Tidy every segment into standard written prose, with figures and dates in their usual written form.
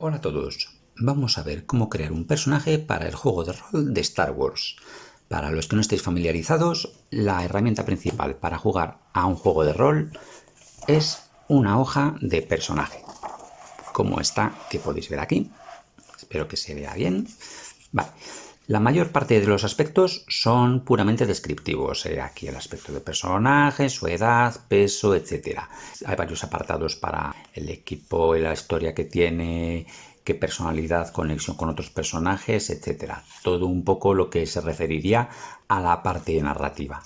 Hola a todos, vamos a ver cómo crear un personaje para el juego de rol de Star Wars. Para los que no estéis familiarizados, la herramienta principal para jugar a un juego de rol es una hoja de personaje, como esta que podéis ver aquí. Espero que se vea bien. Vale. La mayor parte de los aspectos son puramente descriptivos. Aquí el aspecto de personaje, su edad, peso, etc. Hay varios apartados para el equipo, la historia que tiene, qué personalidad, conexión con otros personajes, etc. Todo un poco lo que se referiría a la parte narrativa.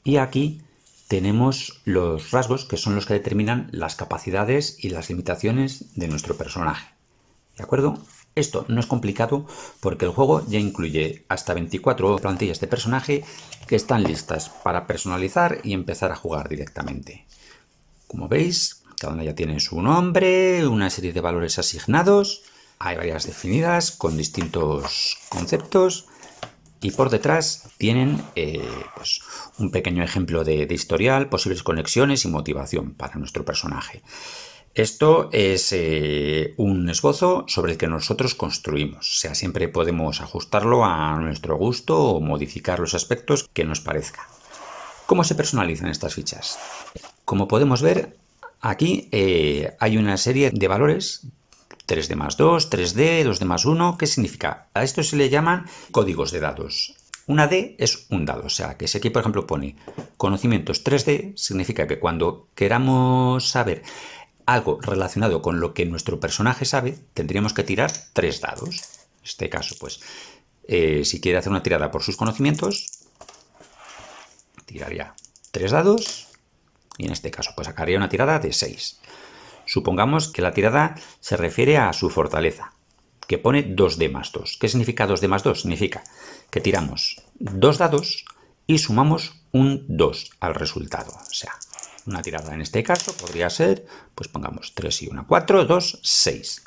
Y aquí tenemos los rasgos que son los que determinan las capacidades y las limitaciones de nuestro personaje. ¿De acuerdo? Esto no es complicado porque el juego ya incluye hasta 24 plantillas de personaje que están listas para personalizar y empezar a jugar directamente. Como veis, cada una ya tiene su nombre, una serie de valores asignados, hay varias definidas con distintos conceptos y por detrás tienen pues un pequeño ejemplo de historial, posibles conexiones y motivación para nuestro personaje. Esto es un esbozo sobre el que nosotros construimos, o sea, siempre podemos ajustarlo a nuestro gusto o modificar los aspectos que nos parezca. ¿Cómo se personalizan estas fichas? Como podemos ver, aquí hay una serie de valores, 3D más 2, 3D, 2D más 1, ¿qué significa? A esto se le llaman códigos de dados. Una D es un dado, o sea, que si aquí por ejemplo pone conocimientos 3D, significa que cuando queramos saber algo relacionado con lo que nuestro personaje sabe, tendríamos que tirar 3 dados. En este caso, pues, si quiere hacer una tirada por sus conocimientos, tiraría 3 dados y en este caso, pues sacaría una tirada de 6. Supongamos que la tirada se refiere a su fortaleza, que pone 2D más 2. ¿Qué significa 2D más 2? Significa que tiramos 2 dados y sumamos un 2 al resultado. O sea, una tirada en este caso podría ser, pues pongamos 3 y 1, 4, 2, 6.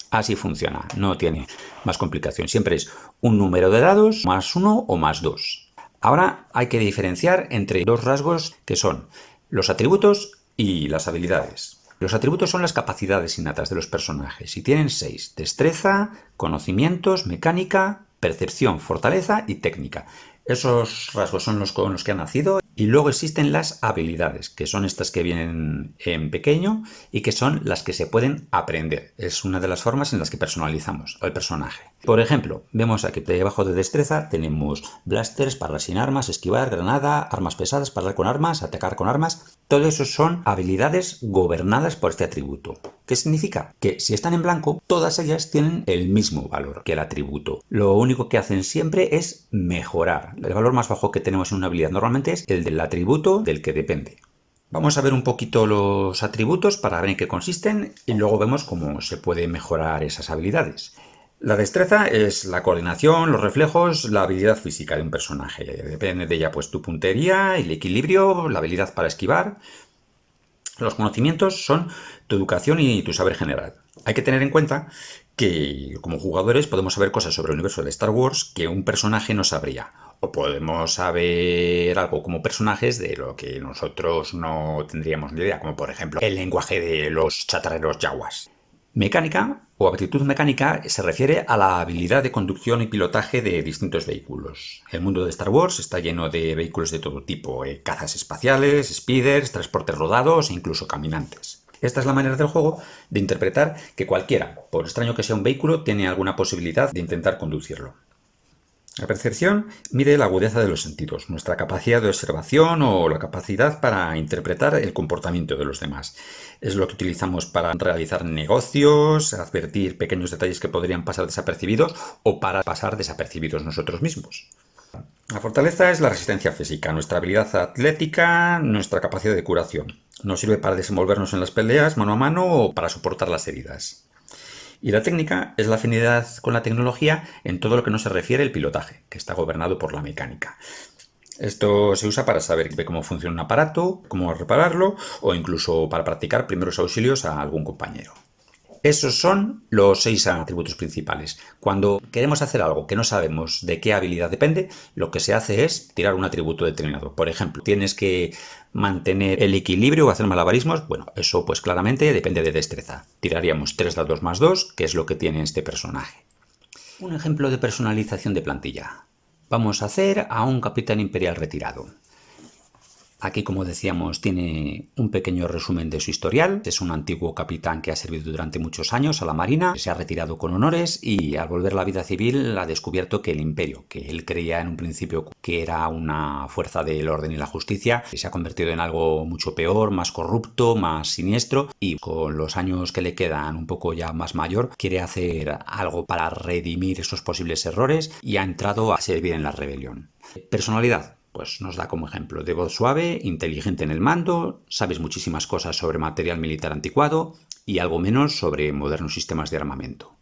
Así funciona, no tiene más complicación. Siempre es un número de dados más 1 o más 2. Ahora hay que diferenciar entre dos rasgos que son los atributos y las habilidades. Los atributos son las capacidades innatas de los personajes y tienen 6: destreza, conocimientos, mecánica, percepción, fortaleza y técnica. Esos rasgos son los con los que han nacido. Y luego existen las habilidades, que son estas que vienen en pequeño y que son las que se pueden aprender. Es una de las formas en las que personalizamos al personaje. Por ejemplo, vemos aquí debajo de destreza tenemos blasters, parras sin armas, esquivar, granada, armas pesadas, parar con armas, atacar con armas. Todo eso son habilidades gobernadas por este atributo. ¿Qué significa? Que si están en blanco, todas ellas tienen el mismo valor que el atributo. Lo único que hacen siempre es mejorar. El valor más bajo que tenemos en una habilidad normalmente es el del atributo del que depende. Vamos a ver un poquito los atributos para ver en qué consisten y luego vemos cómo se puede mejorar esas habilidades. La destreza es la coordinación, los reflejos, la habilidad física de un personaje. Depende de ella pues tu puntería, el equilibrio, la habilidad para esquivar. Los conocimientos son tu educación y tu saber general. Hay que tener en cuenta que como jugadores podemos saber cosas sobre el universo de Star Wars que un personaje no sabría. O podemos saber algo como personajes de lo que nosotros no tendríamos ni idea, como por ejemplo el lenguaje de los chatarreros yaguas. Mecánica o aptitud mecánica se refiere a la habilidad de conducción y pilotaje de distintos vehículos. El mundo de Star Wars está lleno de vehículos de todo tipo, cazas espaciales, speeders, transportes rodados e incluso caminantes. Esta es la manera del juego de interpretar que cualquiera, por extraño que sea un vehículo, tiene alguna posibilidad de intentar conducirlo. La percepción mide la agudeza de los sentidos, nuestra capacidad de observación o la capacidad para interpretar el comportamiento de los demás. Es lo que utilizamos para realizar negocios, advertir pequeños detalles que podrían pasar desapercibidos o para pasar desapercibidos nosotros mismos. La fortaleza es la resistencia física, nuestra habilidad atlética, nuestra capacidad de curación. Nos sirve para desenvolvernos en las peleas mano a mano o para soportar las heridas. Y la técnica es la afinidad con la tecnología en todo lo que no se refiere al pilotaje, que está gobernado por la mecánica. Esto se usa para saber cómo funciona un aparato, cómo repararlo o incluso para practicar primeros auxilios a algún compañero. Esos son los 6 atributos principales. Cuando queremos hacer algo que no sabemos de qué habilidad depende, lo que se hace es tirar un atributo determinado. Por ejemplo, tienes que mantener el equilibrio o hacer malabarismos. Bueno, eso pues claramente depende de destreza. Tiraríamos 3 dados más 2, que es lo que tiene este personaje. Un ejemplo de personalización de plantilla. Vamos a hacer a un capitán imperial retirado. Aquí, como decíamos, tiene un pequeño resumen de su historial. Es un antiguo capitán que ha servido durante muchos años a la Marina, se ha retirado con honores y al volver a la vida civil ha descubierto que el Imperio, que él creía en un principio que era una fuerza del orden y la justicia, se ha convertido en algo mucho peor, más corrupto, más siniestro, y con los años que le quedan un poco ya más mayor, quiere hacer algo para redimir esos posibles errores y ha entrado a servir en la rebelión. Personalidad. Pues nos da como ejemplo de voz suave, inteligente en el mando, sabes muchísimas cosas sobre material militar anticuado y algo menos sobre modernos sistemas de armamento.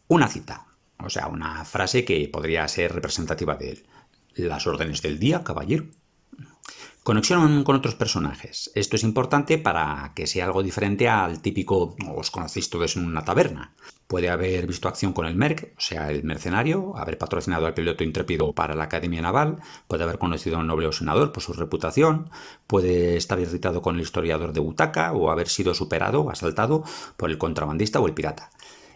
Una cita, o sea, una frase que podría ser representativa de él. Las órdenes del día, caballero. Conexión con otros personajes. Esto es importante para que sea algo diferente al típico os conocéis todos en una taberna. Puede haber visto acción con el merc, o sea, el mercenario, haber patrocinado al piloto intrépido para la Academia Naval, puede haber conocido a un noble o senador por su reputación, puede estar irritado con el historiador de butaca o haber sido superado o asaltado por el contrabandista o el pirata.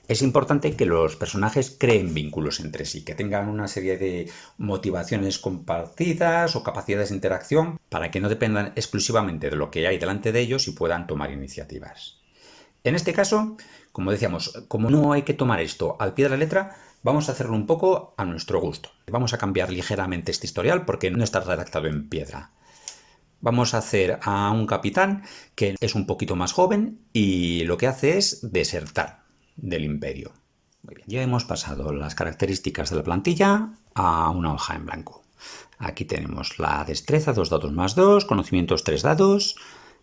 Es importante que los personajes creen vínculos entre sí, que tengan una serie de motivaciones compartidas o capacidades de interacción para que no dependan exclusivamente de lo que hay delante de ellos y puedan tomar iniciativas. En este caso, como decíamos, como no hay que tomar esto al pie de la letra, vamos a hacerlo un poco a nuestro gusto. Vamos a cambiar ligeramente este historial porque no está redactado en piedra. Vamos a hacer a un capitán que es un poquito más joven y lo que hace es desertar del Imperio. Muy bien. Ya hemos pasado las características de la plantilla a una hoja en blanco. Aquí tenemos la destreza, 2 dados más 2, conocimientos 3 dados,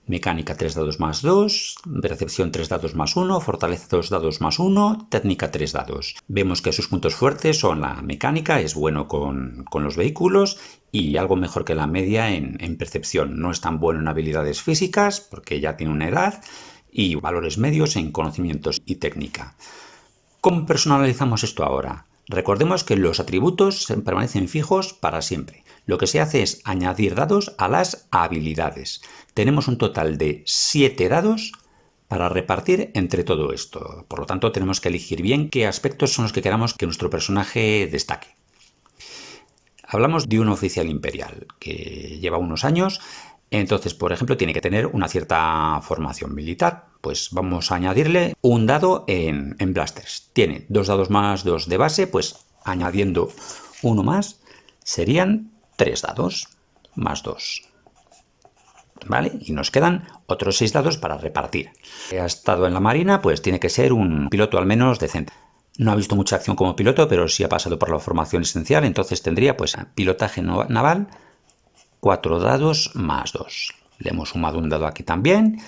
mecánica 3 dados más 2, percepción 3 dados más 1, fortaleza 2 dados más 1, técnica 3 dados. Vemos que sus puntos fuertes son la mecánica, es bueno con los vehículos y algo mejor que la media en percepción. No es tan bueno en habilidades físicas porque ya tiene una edad y valores medios en conocimientos y técnica. ¿Cómo personalizamos esto ahora? Recordemos que los atributos permanecen fijos para siempre. Lo que se hace es añadir dados a las habilidades. Tenemos un total de 7 dados para repartir entre todo esto. Por lo tanto, tenemos que elegir bien qué aspectos son los que queramos que nuestro personaje destaque. Hablamos de un oficial imperial que lleva unos años. Entonces, por ejemplo, tiene que tener una cierta formación militar. Pues vamos a añadirle un dado en blasters. Tiene 2 dados más 2 de base, pues añadiendo uno más serían 3 dados más 2. ¿Vale? Y nos quedan otros 6 dados para repartir. Ha estado en la Marina, pues tiene que ser un piloto al menos decente. No ha visto mucha acción como piloto, pero sí ha pasado por la formación esencial, entonces tendría pues pilotaje naval, 4 dados más 2. Le hemos sumado un dado aquí también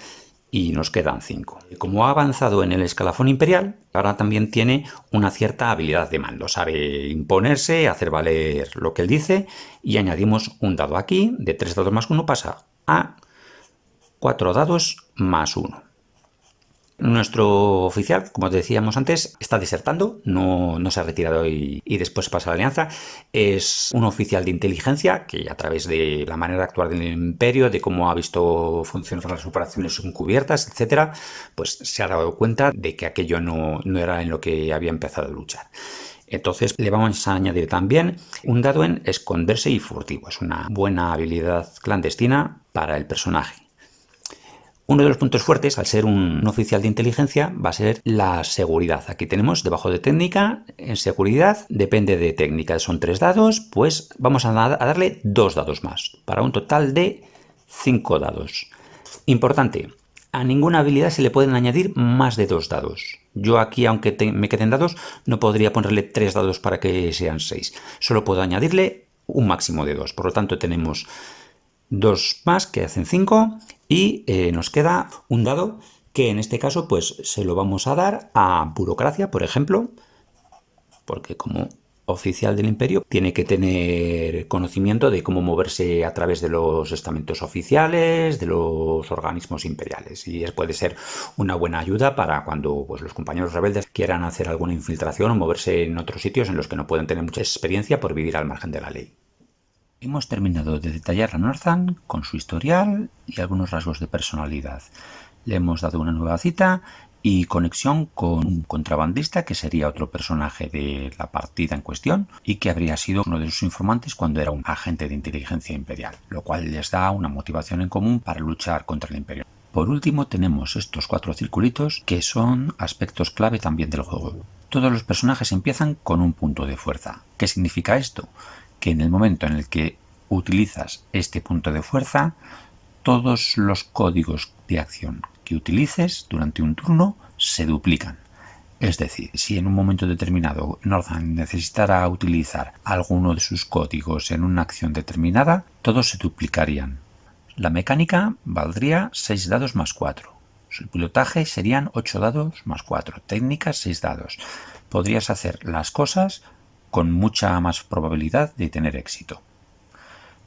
y nos quedan 5. Como ha avanzado en el escalafón imperial, ahora también tiene una cierta habilidad de mando. Sabe imponerse, hacer valer lo que él dice y añadimos un dado aquí. De 3 dados más 1 pasa a 4 dados más 1. Nuestro oficial, como decíamos antes, está desertando, no se ha retirado y después pasa a la alianza. Es un oficial de inteligencia que a través de la manera de actuar del Imperio, de cómo ha visto funcionar las operaciones encubiertas, etc., pues se ha dado cuenta de que aquello no era en lo que había empezado a luchar. Entonces le vamos a añadir también un dado en esconderse y furtivo. Es una buena habilidad clandestina para el personaje. Uno de los puntos fuertes, al ser un oficial de inteligencia, va a ser la seguridad. Aquí tenemos debajo de técnica, en seguridad, depende de técnica, son 3 dados, pues vamos a darle 2 dados más, para un total de 5 dados. Importante, a ninguna habilidad se le pueden añadir más de 2 dados. Yo aquí, aunque me queden dados, no podría ponerle 3 dados para que sean 6. Solo puedo añadirle un máximo de 2. Por lo tanto, tenemos 2 más que hacen 5 y nos queda un dado que en este caso pues se lo vamos a dar a burocracia, por ejemplo, porque como oficial del imperio tiene que tener conocimiento de cómo moverse a través de los estamentos oficiales, de los organismos imperiales, y puede ser una buena ayuda para cuando pues, los compañeros rebeldes quieran hacer alguna infiltración o moverse en otros sitios en los que no pueden tener mucha experiencia por vivir al margen de la ley. Hemos terminado de detallar a Northan con su historial y algunos rasgos de personalidad. Le hemos dado una nueva cita y conexión con un contrabandista que sería otro personaje de la partida en cuestión y que habría sido uno de sus informantes cuando era un agente de inteligencia imperial, lo cual les da una motivación en común para luchar contra el imperio. Por último tenemos estos 4 circulitos que son aspectos clave también del juego. Todos los personajes empiezan con un punto de fuerza. ¿Qué significa esto? Que en el momento en el que utilizas este punto de fuerza, todos los códigos de acción que utilices durante un turno se duplican. Es decir, si en un momento determinado Northan necesitara utilizar alguno de sus códigos en una acción determinada, todos se duplicarían. La mecánica valdría 6 dados más 4. Su pilotaje serían 8 dados más 4. Técnicas 6 dados. Podrías hacer las cosas con mucha más probabilidad de tener éxito.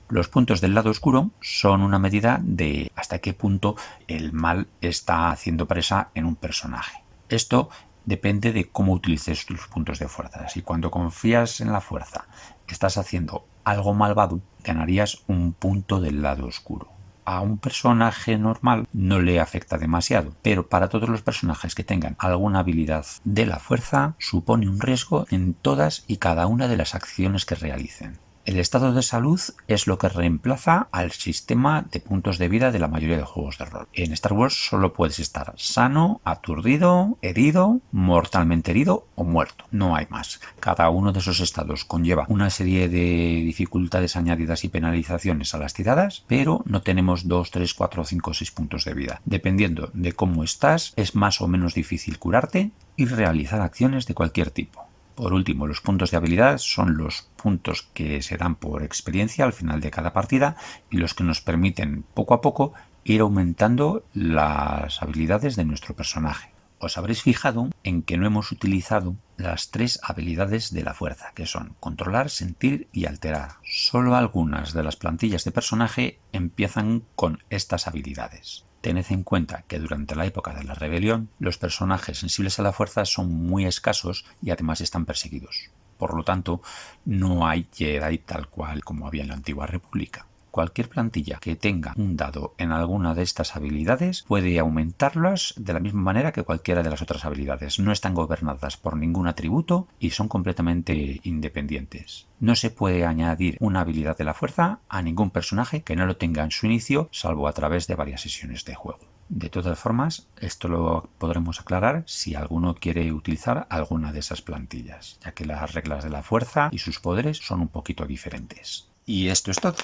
Los puntos del lado oscuro son una medida de hasta qué punto el mal está haciendo presa en un personaje. Esto depende de cómo utilices tus puntos de fuerza. Si cuando confías en la fuerza estás haciendo algo malvado, ganarías un punto del lado oscuro. A un personaje normal no le afecta demasiado, pero para todos los personajes que tengan alguna habilidad de la fuerza supone un riesgo en todas y cada una de las acciones que realicen. El estado de salud es lo que reemplaza al sistema de puntos de vida de la mayoría de juegos de rol. En Star Wars solo puedes estar sano, aturdido, herido, mortalmente herido o muerto. No hay más. Cada uno de esos estados conlleva una serie de dificultades añadidas y penalizaciones a las tiradas, pero no tenemos 2, 3, 4, 5, 6 puntos de vida. Dependiendo de cómo estás, es más o menos difícil curarte y realizar acciones de cualquier tipo. Por último, los puntos de habilidad son los puntos que se dan por experiencia al final de cada partida y los que nos permiten poco a poco ir aumentando las habilidades de nuestro personaje. Os habréis fijado en que no hemos utilizado las 3 habilidades de la fuerza, que son controlar, sentir y alterar. Solo algunas de las plantillas de personaje empiezan con estas habilidades. Tened en cuenta que durante la época de la rebelión los personajes sensibles a la fuerza son muy escasos y además están perseguidos. Por lo tanto, no hay Jedi tal cual como había en la antigua república. Cualquier plantilla que tenga un dado en alguna de estas habilidades puede aumentarlas de la misma manera que cualquiera de las otras habilidades. No están gobernadas por ningún atributo y son completamente independientes. No se puede añadir una habilidad de la fuerza a ningún personaje que no lo tenga en su inicio, salvo a través de varias sesiones de juego. De todas formas, esto lo podremos aclarar si alguno quiere utilizar alguna de esas plantillas, ya que las reglas de la fuerza y sus poderes son un poquito diferentes. Y esto es todo.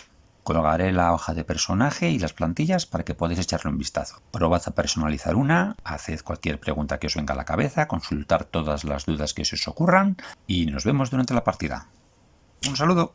Colgaré la hoja de personaje y las plantillas para que podáis echarle un vistazo. Probad a personalizar una, haced cualquier pregunta que os venga a la cabeza, consultar todas las dudas que se os ocurran y nos vemos durante la partida. ¡Un saludo!